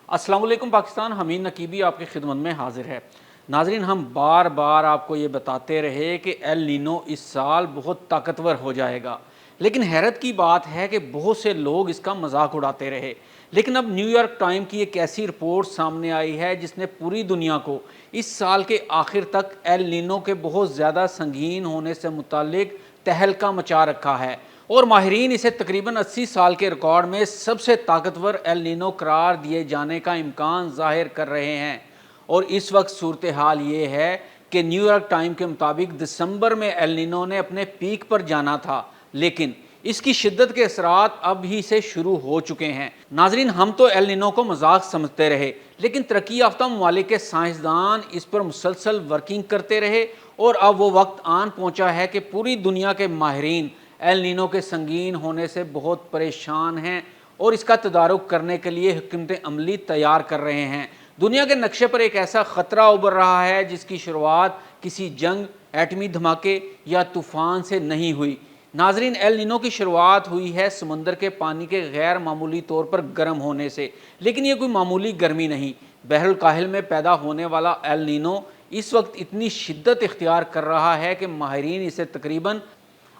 السلام علیکم پاکستان، حمید نقیبی آپ کی خدمت میں حاضر ہے۔ ناظرین، ہم بار بار آپ کو یہ بتاتے رہے کہ ایل نینو اس سال بہت طاقتور ہو جائے گا، لیکن حیرت کی بات ہے کہ بہت سے لوگ اس کا مذاق اڑاتے رہے۔ لیکن اب نیو یارک ٹائم کی ایک ایسی رپورٹ سامنے آئی ہے جس نے پوری دنیا کو اس سال کے آخر تک ایل نینو کے بہت زیادہ سنگین ہونے سے متعلق تہلکہ مچا رکھا ہے، اور ماہرین اسے تقریباً 80 سال کے ریکارڈ میں سب سے طاقتور ایل نینو قرار دیے جانے کا امکان ظاہر کر رہے ہیں۔ اور اس وقت صورتحال یہ ہے کہ نیو یارک ٹائم کے مطابق دسمبر میں ایل نینو نے اپنے پیک پر جانا تھا، لیکن اس کی شدت کے اثرات اب ہی سے شروع ہو چکے ہیں۔ ناظرین، ہم تو ایل نینو کو مذاق سمجھتے رہے، لیکن ترقی یافتہ ممالک کے سائنسدان اس پر مسلسل ورکنگ کرتے رہے، اور اب وہ وقت آن پہنچا ہے کہ پوری دنیا کے ماہرین ایل نینو کے سنگین ہونے سے بہت پریشان ہیں اور اس کا تدارک کرنے کے لیے حکمت عملی تیار کر رہے ہیں۔ دنیا کے نقشے پر ایک ایسا خطرہ ابھر رہا ہے جس کی شروعات کسی جنگ، ایٹمی دھماکے یا طوفان سے نہیں ہوئی۔ ناظرین، ایل نینو کی شروعات ہوئی ہے سمندر کے پانی کے غیر معمولی طور پر گرم ہونے سے، لیکن یہ کوئی معمولی گرمی نہیں۔ بحر الکاہل میں پیدا ہونے والا ایل نینو اس وقت اتنی شدت اختیار کر رہا ہے کہ ماہرین اسے تقریباً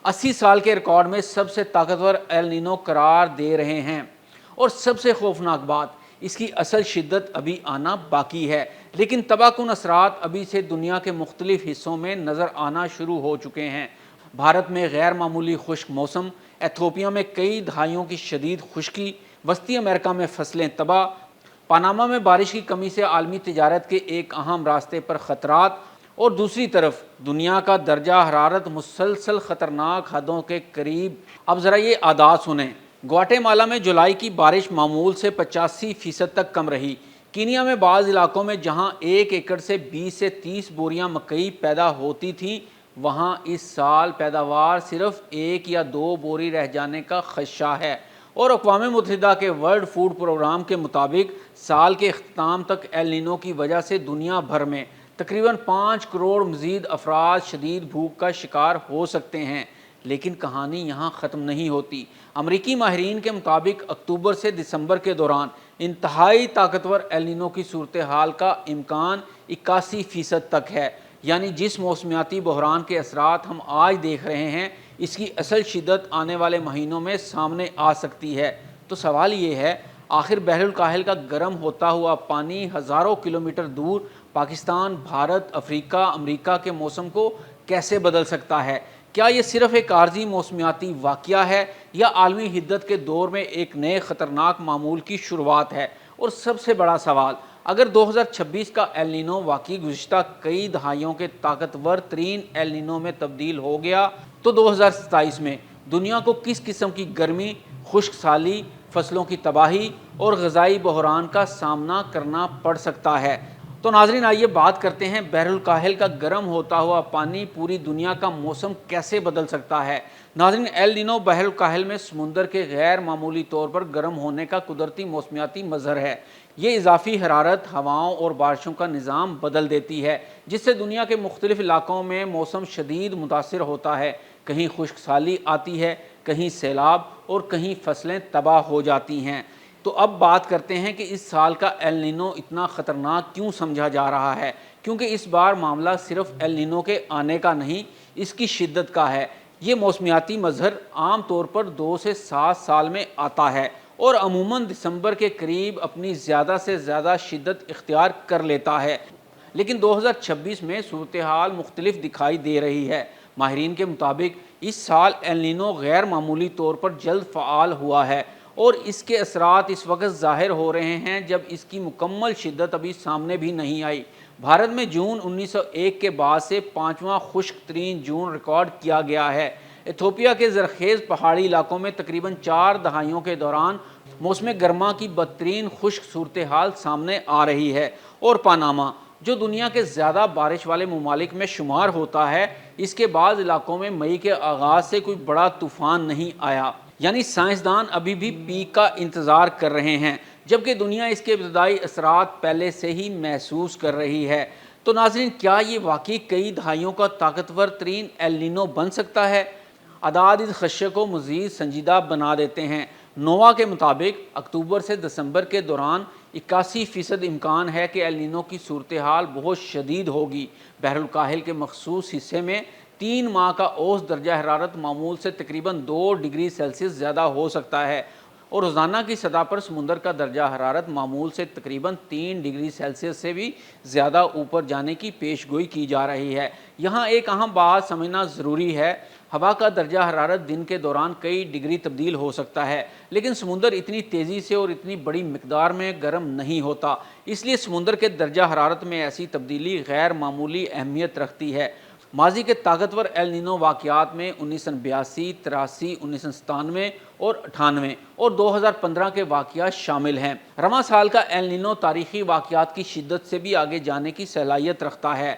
80 سال کے ریکارڈ میں سب سے طاقتور ایل نینو قرار دے رہے ہیں، اور سب سے خوفناک بات، اس کی اصل شدت ابھی آنا باقی ہے، لیکن تباہ کن اثرات ابھی سے دنیا کے مختلف حصوں میں نظر آنا شروع ہو چکے ہیں۔ بھارت میں غیر معمولی خشک موسم، ایتھوپیا میں کئی دہائیوں کی شدید خشکی، وسطی امریکہ میں فصلیں تباہ، پاناما میں بارش کی کمی سے عالمی تجارت کے ایک اہم راستے پر خطرات، اور دوسری طرف دنیا کا درجہ حرارت مسلسل خطرناک حدوں کے قریب۔ اب ذرا یہ اعداد سنیں۔ گواٹے مالا میں جولائی کی بارش معمول سے 85% تک کم رہی۔ کینیا میں بعض علاقوں میں جہاں 1 ایکڑ سے 20 سے 30 بوریاں مکئی پیدا ہوتی تھیں، وہاں اس سال پیداوار صرف 1 یا 2 بوری رہ جانے کا خدشہ ہے۔ اور اقوام متحدہ کے ورلڈ فوڈ پروگرام کے مطابق سال کے اختتام تک ایل نینو کی وجہ سے دنیا بھر میں تقریباً 5 کروڑ مزید افراد شدید بھوک کا شکار ہو سکتے ہیں۔ لیکن کہانی یہاں ختم نہیں ہوتی۔ امریکی ماہرین کے مطابق اکتوبر سے دسمبر کے دوران انتہائی طاقتور ایل نینو کی صورتحال کا امکان 81% تک ہے، یعنی جس موسمیاتی بحران کے اثرات ہم آج دیکھ رہے ہیں، اس کی اصل شدت آنے والے مہینوں میں سامنے آ سکتی ہے۔ تو سوال یہ ہے، آخر بحر الکاہل کا گرم ہوتا ہوا پانی ہزاروں کلومیٹر دور پاکستان، بھارت، افریقہ، امریکہ کے موسم کو کیسے بدل سکتا ہے؟ کیا یہ صرف ایک عارضی موسمیاتی واقعہ ہے، یا عالمی حدت کے دور میں ایک نئے خطرناک معمول کی شروعات ہے؟ اور سب سے بڑا سوال، اگر 2026 کا ایل نینو واقعی گزشتہ کئی دہائیوں کے طاقتور ترین ایل نینو میں تبدیل ہو گیا، تو 2027 میں دنیا کو کس قسم کی گرمی، خشک سالی، فصلوں کی تباہی اور غذائی بحران کا سامنا کرنا پڑ سکتا ہے؟ تو ناظرین، آئیے بات کرتے ہیں بحر الکاہل کا گرم ہوتا ہوا پانی پوری دنیا کا موسم کیسے بدل سکتا ہے۔ ناظرین، ایل نینو بحر الکاہل میں سمندر کے غیر معمولی طور پر گرم ہونے کا قدرتی موسمیاتی مظہر ہے۔ یہ اضافی حرارت ہواؤں اور بارشوں کا نظام بدل دیتی ہے، جس سے دنیا کے مختلف علاقوں میں موسم شدید متاثر ہوتا ہے۔ کہیں خشک سالی آتی ہے، کہیں سیلاب، اور کہیں فصلیں تباہ ہو جاتی ہیں۔ تو اب بات کرتے ہیں کہ اس سال کا ایل نینو اتنا خطرناک کیوں سمجھا جا رہا ہے، کیونکہ اس بار معاملہ صرف ایل نینو کے آنے کا نہیں، اس کی شدت کا ہے۔ یہ موسمیاتی مظہر عام طور پر 2 سے 7 سال میں آتا ہے، اور عموماً دسمبر کے قریب اپنی زیادہ سے زیادہ شدت اختیار کر لیتا ہے۔ لیکن 2026 میں صورتحال مختلف دکھائی دے رہی ہے۔ ماہرین کے مطابق اس سال ایل نینو غیر معمولی طور پر جلد فعال ہوا ہے، اور اس کے اثرات اس وقت ظاہر ہو رہے ہیں جب اس کی مکمل شدت ابھی سامنے بھی نہیں آئی۔ بھارت میں جون 1901 کے بعد سے 5واں خشک ترین جون ریکارڈ کیا گیا ہے۔ ایتھوپیا کے زرخیز پہاڑی علاقوں میں تقریباً 4 دہائیوں کے دوران موسم گرما کی بدترین خشک صورتحال سامنے آ رہی ہے، اور پاناما، جو دنیا کے زیادہ بارش والے ممالک میں شمار ہوتا ہے، اس کے بعض علاقوں میں مئی کے آغاز سے کوئی بڑا طوفان نہیں آیا۔ یعنی سائنسدان ابھی بھی پیک کا انتظار کر رہے ہیں، جبکہ دنیا اس کے ابتدائی اثرات پہلے سے ہی محسوس کر رہی ہے۔ تو ناظرین، کیا یہ واقعی کئی دہائیوں کا طاقتور ترین ایل نینو بن سکتا ہے؟ اعداد اس خدشے کو مزید سنجیدہ بنا دیتے ہیں۔ نووا کے مطابق اکتوبر سے دسمبر کے دوران 81% امکان ہے کہ ایل نینو کی صورتحال بہت شدید ہوگی۔ بحر الکاہل کے مخصوص حصے میں 3 ماہ کا اوسط درجہ حرارت معمول سے تقریباً 2 ڈگری سیلسیس زیادہ ہو سکتا ہے، اور روزانہ کی سطح پر سمندر کا درجہ حرارت معمول سے تقریباً 3 ڈگری سیلسیس سے بھی زیادہ اوپر جانے کی پیش گوئی کی جا رہی ہے۔ یہاں ایک اہم بات سمجھنا ضروری ہے، ہوا کا درجہ حرارت دن کے دوران کئی ڈگری تبدیل ہو سکتا ہے، لیکن سمندر اتنی تیزی سے اور اتنی بڑی مقدار میں گرم نہیں ہوتا، اس لیے سمندر کے درجہ حرارت میں ایسی تبدیلی غیر معمولی اہمیت رکھتی ہے۔ ماضی کے طاقتور ایل نینو واقعات میں 1982، 83، 1997 اور 98 اور 2015 کے واقعات شامل ہیں۔ رواں سال کا ایل نینو تاریخی واقعات کی شدت سے بھی آگے جانے کی صلاحیت رکھتا ہے۔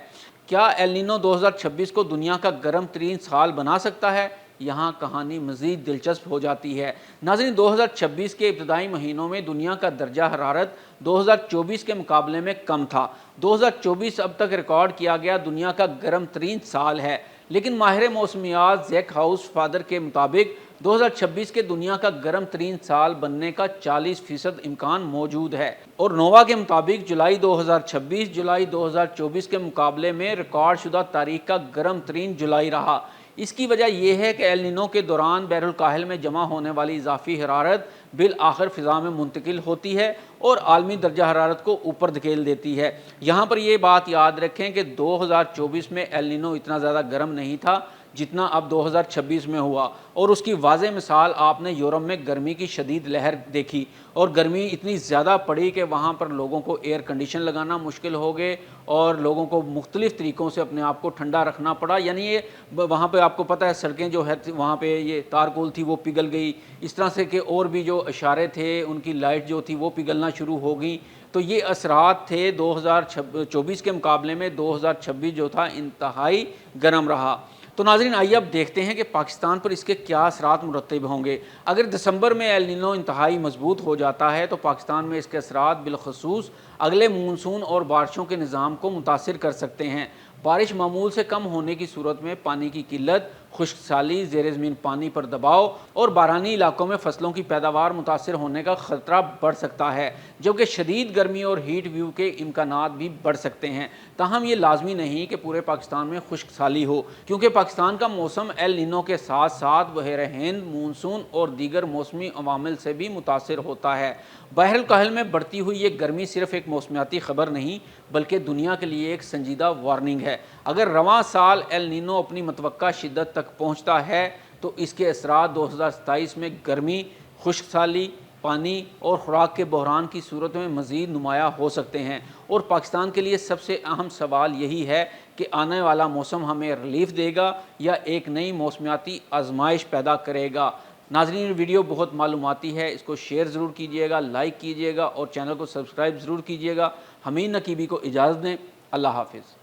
کیا ایل نینو 2026 کو دنیا کا گرم ترین سال بنا سکتا ہے؟ یہاں کہانی مزید دلچسپ ہو جاتی ہے۔ ناظرین، 2026 کے ابتدائی مہینوں میں دنیا کا درجہ حرارت 2024 کے مقابلے میں کم تھا۔ 2024 اب تک ریکارڈ کیا گیا دنیا کا گرم ترین سال ہے، لیکن ماہر موسمیات زیک ہاؤس فادر کے مطابق 2026 کے دنیا کا گرم ترین سال بننے کا 40% امکان موجود ہے، اور نووا کے مطابق جولائی 2026 جولائی 2024 کے مقابلے میں ریکارڈ شدہ تاریخ کا گرم ترین جولائی رہا۔ اس کی وجہ یہ ہے کہ ایل نینو کے دوران بحر الکاہل میں جمع ہونے والی اضافی حرارت بالآخر فضا میں منتقل ہوتی ہے اور عالمی درجہ حرارت کو اوپر دھکیل دیتی ہے۔ یہاں پر یہ بات یاد رکھیں کہ 2024 میں ایل نینو اتنا زیادہ گرم نہیں تھا جتنا اب 2026 میں ہوا، اور اس کی واضح مثال آپ نے یورپ میں گرمی کی شدید لہر دیکھی، اور گرمی اتنی زیادہ پڑی کہ وہاں پر لوگوں کو ایئر کنڈیشن لگانا مشکل ہو گئے، اور لوگوں کو مختلف طریقوں سے اپنے آپ کو ٹھنڈا رکھنا پڑا۔ یعنی یہ وہاں پہ آپ کو پتہ ہے سڑکیں جو ہے وہاں پہ یہ تارکول تھی وہ پگھل گئی، اس طرح سے کہ اور بھی جو اشارے تھے ان کی لائٹ جو تھی وہ پگھلنا شروع ہو گئی۔ تو یہ اثرات تھے 2024 کے مقابلے میں 2026 جو تھا انتہائی گرم رہا۔ تو ناظرین، آئیے اب دیکھتے ہیں کہ پاکستان پر اس کے کیا اثرات مرتب ہوں گے۔ اگر دسمبر میں ایل نینو انتہائی مضبوط ہو جاتا ہے تو پاکستان میں اس کے اثرات بالخصوص اگلے مونسون اور بارشوں کے نظام کو متاثر کر سکتے ہیں۔ بارش معمول سے کم ہونے کی صورت میں پانی کی قلت، خشک سالی، زیر زمین پانی پر دباؤ اور بارانی علاقوں میں فصلوں کی پیداوار متاثر ہونے کا خطرہ بڑھ سکتا ہے، جبکہ شدید گرمی اور ہیٹ ویو کے امکانات بھی بڑھ سکتے ہیں۔ تاہم یہ لازمی نہیں کہ پورے پاکستان میں خشک سالی ہو، کیونکہ پاکستان کا موسم ایل نینو کے ساتھ ساتھ بحیرہ ہند، مونسون اور دیگر موسمی عوامل سے بھی متاثر ہوتا ہے۔ بحر الکاہل میں بڑھتی ہوئی یہ گرمی صرف ایک موسمیاتی خبر نہیں بلکہ دنیا کے لیے ایک سنجیدہ وارننگ ہے۔ اگر رواں سال ایل نینو اپنی متوقع شدت تک پہنچتا ہے تو اس کے اثرات 2027 میں گرمی، خشک سالی، پانی اور خوراک کے بحران کی صورت میں مزید نمایاں ہو سکتے ہیں، اور پاکستان کے لیے سب سے اہم سوال یہی ہے کہ آنے والا موسم ہمیں ریلیف دے گا یا ایک نئی موسمیاتی آزمائش پیدا کرے گا۔ ناظرین، ویڈیو بہت معلوماتی ہے، اس کو شیئر ضرور کیجیے گا، لائک کیجیے گا اور چینل کو سبسکرائب ضرور کیجیے گا۔ حمید نقیبی کو اجازت دیں، اللہ حافظ۔